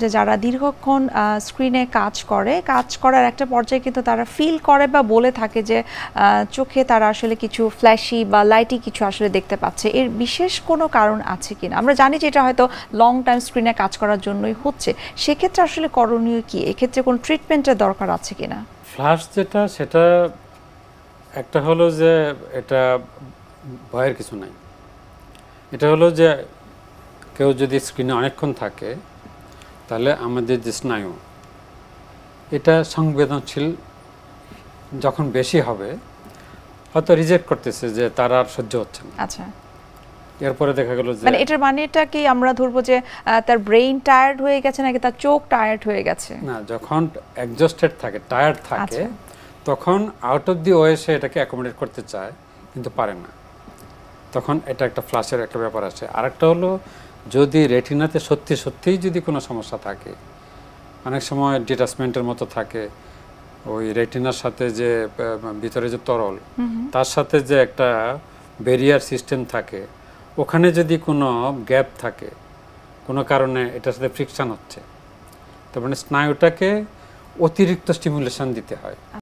যে যারা দীর্ঘক্ষণ স্ক্রিনে কাজ করার একটা পর্যায়ে কিন্তু তারা ফিল করে বা বলে থাকে যে চোখে তারা আসলে কিছু ফ্ল্যাশি বা লাইটি কিছু আসলে দেখতে পাচ্ছে। এর বিশেষ কোনো কারণ আছে কিনা? আমরা জানি যে এটা হয়তো লং টাইম স্ক্রিনে কাজ করার জন্যই হচ্ছে, সেক্ষেত্রে আসলে করণীয় কি? এক্ষেত্রে কোনো ট্রিটমেন্টের দরকার আছে কিনা? ফ্ল্যাশ যেটা সেটা একটা হলো যে এটা ভয়ের কিছু নাই। এটা হলো যে কেউ যদি স্ক্রিনে অনেকক্ষণ থাকে তাহলে আমাদের যে স্নায়ু এটা সংবেদনশীল যখন বেশি হবে হয়তো রিজেক্ট করতেছে যে তার আর সহ্য হচ্ছে না। আচ্ছা, এরপরে দেখা গেল যে মানে এটার মানেটা কি আমরা ধরবো যে তার ব্রেইন টায়ার্ড হয়ে গেছে নাকি তার চোখ টায়ার্ড হয়ে গেছে? না, যখন এক্সস্টেড থাকে, টায়ার্ড থাকে, তখন আউট অফ দি ওয়ে সে এটাকে অ্যাকোমোডেট করতে চায় কিন্তু পারে না, তখন এটা একটা ফ্ল্যাশের একটা ব্যাপার আছে। আরেকটা হলো যদি রেটিনাতে সত্যিই যদি কোনো সমস্যা থাকে, অনেক সময় ডিটাচমেন্টের মতো থাকে, ওই রেটিনার সাথে যে ভিতরে যে তরল তার সাথে যে একটা ব্যারিয়ার সিস্টেম থাকে, ওখানে যদি কোনো গ্যাপ থাকে, কোনো কারণে এটার সাথে ফ্রিকশন হচ্ছে, তার মানে স্নায়ুটাকে অতিরিক্ত স্টিমুলেশন দিতে হয়।